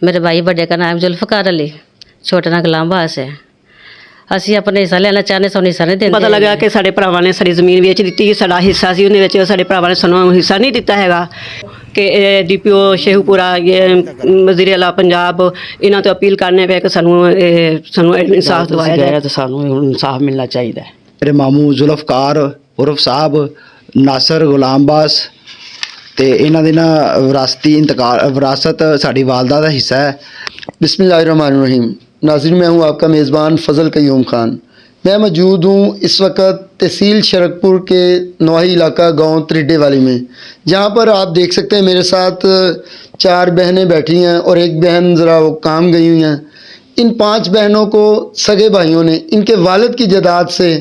मेरे भाई बड़े का नाम जुल्फकार अली, छोटे ना गुलाम बास है। ਅਸੀਂ ਆਪਣੇ ਹਿੱਸਾ ਲੈਣਾ ਚਾਹੁੰਦੇ, ਸਾਨੂੰ ਹਿੱਸਾ ਨਹੀਂ ਦਿੰਦੇ। ਪਤਾ ਲੱਗਾ ਕਿ ਸਾਡੇ ਭਰਾਵਾਂ ਨੇ ਸਾਡੀ ਜ਼ਮੀਨ ਵੇਚ ਦਿੱਤੀ, ਸਾਡਾ ਹਿੱਸਾ ਸੀ ਉਹਦੇ ਵਿੱਚ, ਸਾਡੇ ਭਰਾਵਾਂ ਨੇ ਸਾਨੂੰ ਹਿੱਸਾ ਨਹੀਂ ਦਿੱਤਾ ਹੈਗਾ। ਕਿ ਡੀਪੀਓ ਸ਼ੇਖੂਪੁਰਾ, ਵਜ਼ੀਰ ਆਲਾ ਪੰਜਾਬ, ਇਹਨਾਂ ਤੋਂ ਅਪੀਲ ਕਰਨੇ ਪਏ ਕਿ ਸਾਨੂੰ ਇਨਸਾਫ ਦਿਵਾਇਆ ਜਾਏ ਤੇ ਸਾਨੂੰ ਇਨਸਾਫ ਮਿਲਣਾ ਚਾਹੀਦਾ ਹੈ। मेरे मामू जुल्फकार उर्फ साहब नासर गुलाम बास ਤੇ ਇਹਨਾਂ ਦੀ ਨਾ विरासत साड़ी वालदा का हिस्सा है। बिस्मिल्लाहिर्रहमानिर्रहीम। नाज़रीन, मैं हूँ आपका मेज़बान फ़ज़ल क़य्यूम ख़ान। मैं मौजूद हूँ इस वक्त तहसील शरकपुर के नवाही इलाका गांव त्रिड्डे वाली में, जहाँ पर आप देख सकते हैं मेरे साथ 4 बहनें बैठी हैं और एक बहन ज़रा वो काम गई हुई हैं। इन 5 बहनों को सगे भाइयों ने इनके वालिद की जायदाद से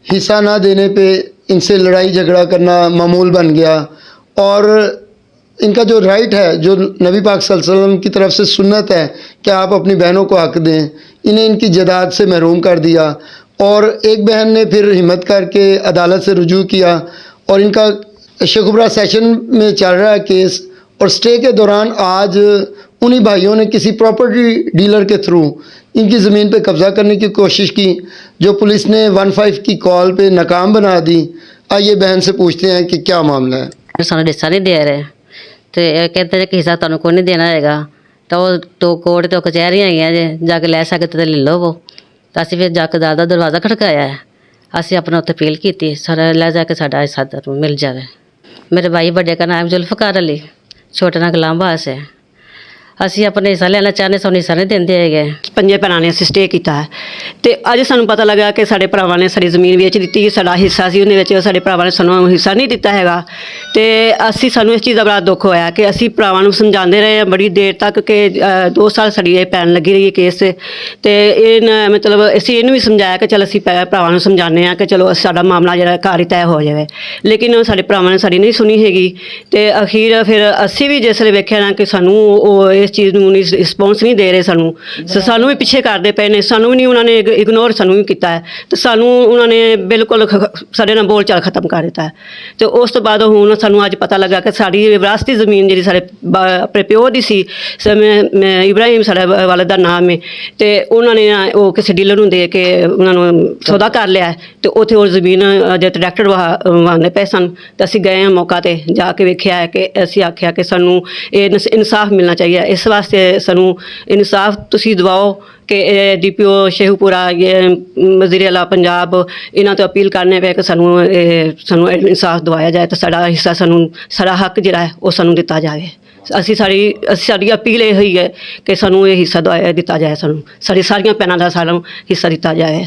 हिस्सा ना देने पे इनसे लड़ाई झगड़ा करना मामूल बन गया और इनका जो राइट है, जो नबी पाक सल्लल्लाहु अलैहि वसल्लम की तरफ से सुन्नत है कि आप अपनी बहनों को हक़ दें, इन्हें इनकी जायदाद से महरूम कर दिया। और एक बहन ने फिर हिम्मत करके अदालत से रुजू किया और इनका शेखुपुरा सेशन में चल रहा है केस, और स्टे के दौरान आज उन्हीं भाइयों ने किसी प्रॉपर्टी डीलर के थ्रू इनकी ज़मीन पे कब्ज़ा करने की कोशिश की, जो पुलिस ने 15 की कॉल पे नाकाम बना दी। आइए बहन से पूछते हैं कि क्या मामला है। ਸਾਨੂੰ ਹਿੱਸਾ ਨਹੀਂ ਦੇ ਰਹੇ ਤੇ ਇਹ ਕਹਿੰਦੇ ਨੇ ਕਿ ਹਿੱਸਾ ਤੁਹਾਨੂੰ ਕੋਈ ਨਹੀਂ ਦੇਣਾ ਹੈਗਾ। ਤਾਂ ਉਹ ਤੋਂ ਕੋਰਟ ਤੋਂ ਕਚਹਿਰੀਆਂ ਹੈਗੀਆਂ ਜੇ, ਜਾ ਕੇ ਲੈ ਸਕਦੇ ਤੇ ਲੈ ਲਵੋ। ਤਾਂ ਅਸੀਂ ਫਿਰ ਜਾ ਕੇ ਅਦਾਲਤ ਦਾ ਦਰਵਾਜ਼ਾ ਖੜਕਾਇਆ ਹੈ। ਅਸੀਂ ਆਪਣਾ ਉੱਥੇ ਅਪੀਲ ਕੀਤੀ, ਸਾਰਾ ਲੈ ਜਾ ਕੇ ਸਾਡਾ ਹਿੱਸਾ ਮਿਲ ਜਾਵੇ। ਮੇਰੇ ਭਾਈ ਵੱਡੇ ਦਾ ਨਾਮ ਜ਼ੁਲਫਕਾਰ ਅਲੀ, ਛੋਟੇ ਨਾ ਗੁਲਾਮ ਬਾਸ ਹੈ। ਅਸੀਂ ਆਪਣੇ ਹਿੱਸਾ ਲੈਣਾ ਚਾਹੁੰਦੇ, ਸਾਨੂੰ ਹਿੱਸਾ ਨਹੀਂ ਦਿੰਦੇ ਹੈਗੇ। 5 ਭੈਣਾਂ ਨੇ ਅਸੀਂ ਸਟੇ ਕੀਤਾ ਹੈ ਤੇ ਅੱਜ ਸਾਨੂੰ ਪਤਾ ਲੱਗਾ ਕਿ ਸਾਡੇ ਭਰਾਵਾਂ ਨੇ ਸਾਡੀ ਜ਼ਮੀਨ ਵੇਚ ਦਿੱਤੀ, ਸਾਡਾ ਹਿੱਸਾ ਸੀ ਉਹਦੇ ਵਿੱਚ, ਸਾਡੇ ਭਰਾਵਾਂ ਨੇ ਸਾਨੂੰ ਹਿੱਸਾ ਨਹੀਂ ਦਿੱਤਾ ਹੈਗਾ। ਤੇ ਸਾਨੂੰ ਇਸ ਚੀਜ਼ ਦਾ ਬੜਾ ਦੁੱਖ ਹੋਇਆ ਕਿ ਅਸੀਂ ਭਰਾਵਾਂ ਨੂੰ ਸਮਝਾਉਂਦੇ ਰਹੇ ਬੜੀ ਦੇਰ ਤੱਕ ਕਿ 2 ਸਾਲ ਸਾਡੀ ਇਹ ਪੈਣ ਲੱਗੀ ਰਹੀ ਕੇਸ ਤੇ ਇਹ ਮਤਲਬ ਅਸੀਂ ਇਹਨੂੰ ਵੀ ਸਮਝਾਇਆ ਕਿ ਚਲ ਅਸੀਂ ਭਰਾਵਾਂ ਨੂੰ ਸਮਝਾਉਂਦੇ ਹਾਂ ਕਿ ਚਲੋ ਸਾਡਾ ਮਾਮਲਾ ਜਿਹੜਾ ਘਰ ਹੀ ਤੈਅ ਹੋ ਜਾਵੇ, ਲੇਕਿਨ ਸਾਡੇ ਭਰਾਵਾਂ ਨੇ ਸਾਡੀ ਨਹੀਂ ਸੁਣੀ ਹੈਗੀ। ਤੇ ਅਖੀਰ ਫਿਰ ਅਸੀਂ ਵੀ ਜਿਸ ਵੇਲੇ ਵੇਖਿਆ ਨਾ ਕਿ ਸਾਨੂੰ ਉਹ ਇਸ ਚੀਜ਼ ਨੂੰ ਨਹੀਂ ਰਿਸਪੌਂਸ ਨਹੀਂ ਦੇ ਰਹੇ, ਸਾਨੂੰ ਵੀ ਪਿੱਛੇ ਕਰਦੇ ਪਏ ਨੇ, ਸਾਨੂੰ ਵੀ ਨਹੀਂ ਉਹਨਾਂ ਨੇ ਇਗਨੋਰ ਸਾਨੂੰ ਵੀ ਕੀਤਾ ਹੈ ਤੇ ਸਾਨੂੰ ਉਹਨਾਂ ਨੇ ਬਿਲਕੁਲ ਸਾਡੇ ਨਾਲ ਬੋਲ ਚਾਲ ਖਤਮ ਕਰ ਦਿੱਤਾ ਹੈ। ਤੇ ਉਸ ਤੋਂ ਬਾਅਦ ਹੁਣ ਸਾਨੂੰ ਅੱਜ ਪਤਾ ਲੱਗਾ ਕਿ ਸਾਡੀ ਵਿਰਾਸਤੀ ਜ਼ਮੀਨ ਜਿਹੜੀ ਸਾਡੇ ਆਪਣੇ ਪਿਓ ਦੀ ਸੀ, ਇਬਰਾਹੀਮ ਸਾਡਾ ਵਾਲਿਦ ਦਾ ਨਾਮ ਹੈ, ਤੇ ਉਹਨਾਂ ਨੇ ਉਹ ਕਿਸੇ ਡੀਲਰ ਨੂੰ ਦੇ ਕੇ ਉਹਨਾਂ ਨੂੰ ਸੌਦਾ ਕਰ ਲਿਆ ਤੇ ਉੱਥੇ ਉਹ ਜ਼ਮੀਨ ਜੇ ਟਰੈਕਟਰ ਵਾਹਦੇ ਪਏ ਸਨ। ਤੇ ਅਸੀਂ ਗਏ ਹਾਂ ਮੌਕਾ ਤੇ ਜਾ ਕੇ ਵੇਖਿਆ ਕਿ ਅਸੀਂ ਆਖਿਆ ਕਿ ਸਾਨੂੰ ਇਹ ਇਨਸਾਫ ਮਿਲਣਾ ਚਾਹੀਦਾ। ਇਸ ਵਾਸਤੇ ਸਾਨੂੰ ਇਨਸਾਫ ਤੁਸੀਂ ਦਿਵਾਓ ਕਿ ਡੀਪੀਓ ਸ਼ੇਖੂਪੁਰਾ, ਵਜ਼ੀਰ ਆਲਾ ਪੰਜਾਬ, ਇਹਨਾਂ ਤੋਂ ਅਪੀਲ ਕਰਨੇ ਪਏ ਕਿ ਸਾਨੂੰ ਇਨਸਾਫ ਦਿਵਾਇਆ ਜਾਏ ਤੇ ਸਾਡਾ ਹਿੱਸਾ, ਸਾਡਾ ਹੱਕ ਜਿਹੜਾ ਹੈ ਉਹ ਸਾਨੂੰ ਦਿੱਤਾ ਜਾਵੇ। ਸਾਡੀ ਅਪੀਲ ਇਹ ਹੋਈ ਹੈ ਕਿ ਸਾਨੂੰ ਇਹ ਹਿੱਸਾ ਦਿੱਤਾ ਜਾਏ, ਸਾਡੀ ਸਾਰੀਆਂ ਭੈਣਾਂ ਦਾ ਸਾਨੂੰ ਹਿੱਸਾ ਦਿੱਤਾ ਜਾਏ।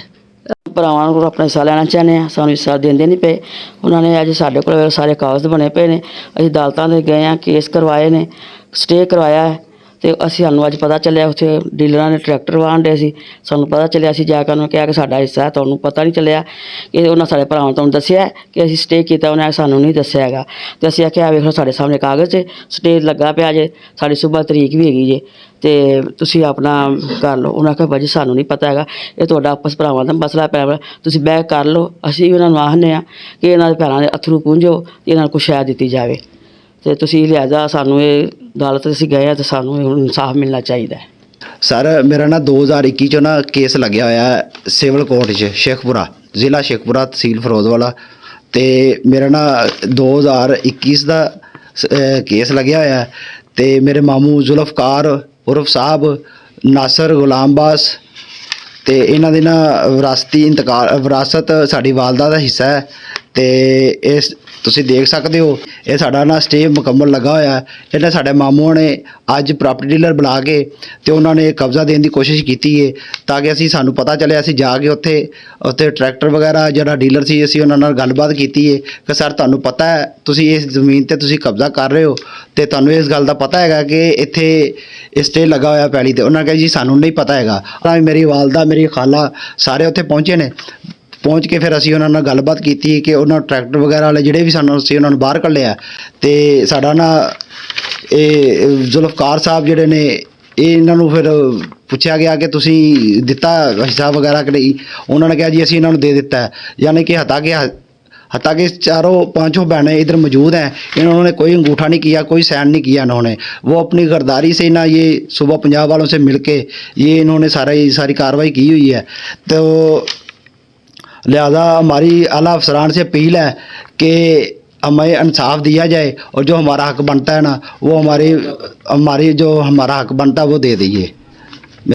ਭਰਾਵਾਂ ਨੂੰ ਆਪਣਾ ਹਿੱਸਾ ਲੈਣਾ ਚਾਹੁੰਦੇ ਹਾਂ, ਸਾਨੂੰ ਹਿੱਸਾ ਦਿੰਦੇ ਨਹੀਂ ਪਏ। ਉਹਨਾਂ ਨੇ ਅੱਜ ਸਾਡੇ ਕੋਲ ਸਾਰੇ ਕਾਗਜ਼ ਬਣੇ ਪਏ ਨੇ, ਅਸੀਂ ਅਦਾਲਤਾਂ ਦੇ ਗਏ ਹਾਂ, ਕੇਸ ਕਰਵਾਏ ਨੇ, ਸਟੇ ਕਰਵਾਇਆ ਹੈ ਤੇ ਸਾਨੂੰ ਅੱਜ ਪਤਾ ਚੱਲਿਆ ਉੱਥੇ ਡੀਲਰਾਂ ਨੇ ਟਰੈਕਟਰ ਵਾਹਣ ਡੇ ਸੀ। ਸਾਨੂੰ ਪਤਾ ਚੱਲਿਆ, ਅਸੀਂ ਜਾ ਕੇ ਉਹਨਾਂ ਨੂੰ ਕਿਹਾ ਕਿ ਸਾਡਾ ਹਿੱਸਾ ਹੈ, ਤੁਹਾਨੂੰ ਪਤਾ ਨਹੀਂ ਚੱਲਿਆ ਕਿ ਉਹਨਾਂ ਸਾਡੇ ਭਰਾਵਾਂ ਨੂੰ ਤੁਹਾਨੂੰ ਦੱਸਿਆ ਕਿ ਅਸੀਂ ਸਟੇ ਕੀਤਾ, ਉਹਨੇ ਸਾਨੂੰ ਨਹੀਂ ਦੱਸਿਆ ਹੈਗਾ। ਤੇ ਅਸੀਂ ਆਖਿਆ ਵੇਖੋ ਸਾਡੇ ਸਾਹਮਣੇ ਕਾਗਜ਼ 'ਚ ਸਟੇ ਲੱਗਾ ਪਿਆ ਜੇ, ਸਾਡੀ ਸੁਬਾਹ ਤਰੀਕ ਵੀ ਹੈਗੀ ਜੇ ਤੇ ਤੁਸੀਂ ਆਪਣਾ ਕਰ ਲਓ। ਉਹਨਾਂ ਆਖਿਆ ਭਾਜੀ ਸਾਨੂੰ ਨਹੀਂ ਪਤਾ ਹੈਗਾ, ਇਹ ਤੁਹਾਡਾ ਆਪਸ ਭਰਾਵਾਂ ਦਾ ਮਸਲਾ ਪਿਆ, ਤੁਸੀਂ ਬਹਿ ਕਰ ਲਓ। ਅਸੀਂ ਵੀ ਉਹਨਾਂ ਨੂੰ ਆਖਦੇ ਹਾਂ ਕਿ ਇਹਨਾਂ ਦੇ ਭੈਣਾਂ ਦੇ ਅਥਰੂ ਪੂੰਝੋ ਤੇ ਇਹਨਾਂ ਨੂੰ ਕੁਛ ਸ਼ਾਇਦ ਦਿੱਤੀ ਜਾਵੇ ਤੇ ਤੁਸੀਂ ਲਿਹਾਜ਼ਾ ਸਾਨੂੰ ਇਹ ਅਦਾਲਤ ਅਸੀਂ ਗਏ ਹਾਂ ਤੇ ਸਾਨੂੰ ਇਨਸਾਫ ਮਿਲਣਾ ਚਾਹੀਦਾ ਹੈ। सर मेरा ना 2021 चो ना केस लग्या होया सिविल कोर्ट च शेखपुरा, ज़िला शेखपुरा, तहसील फरोजवाला। तो मेरा ना 2021 का केस लग्या होया ते मेरे मामू जुल्फकार उर्फ साहब नासर गुलाम बास ते इन्हां दी ना विरासत साड़ी वालदा का हिस्सा है। तो इस ਤੁਸੀਂ देख सकते हो ये साडा ना स्टे मुकम्मल लगा होया। इन्हें साडे मामूआं ने अज प्रॉपर्टी डीलर बुला के तो उन्होंने कब्जा देने की कोशिश की है ताकि असी सानू पता चले, असी जाके उत्थे ट्रैक्टर वगैरह जिहड़ा डीलर सी असी उन्हां नाल गलबात की है कि सर तुहानू पता है तुसी इस ज़मीन ते तुसी कब्जा कर रहे हो तो तुहानू इस गल का पता है कि इत्थे स्टे लगा होया पैली ते। उन्होंने कहा जी सानू नहीं पता है। मेरी वालदा, मेरी खाला सारे उत्थे पहुँचे ने। पहुँच के फिर असी उन्होंने गलबात की कि उन्होंने ट्रैक्टर वगैरह वाले जिहड़े भी सानू सी उन्होंने बाहर कढिया ते साडा ना ये जुल्फकार साहब जिहड़े ने इन्हां नूं फिर पुछया गया कि तुसी दिता हिस्सा वगैरह कि नहीं। उन्होंने कहा जी असी इन्हां नूं दे दिता है, यानी कि हत्ता कि चारों पांचों बहनें इधर मौजूद हैं, इन्होंने कोई अंगूठा नहीं किया, कोई साइन नहीं किया इन्होंने। वो अपनी गर्दारी से ना ये सुबह पंजाब वालों से मिलके ये इन्होंने सारी कार्रवाई की हुई है। तो लिहाजा हमारी आला अफसरान से अपील है कि हमें इंसाफ दिया जाए और जो हमारा हक बनता है ना वो हमारी जो हमारा हक बनता है वो दे दीजिए।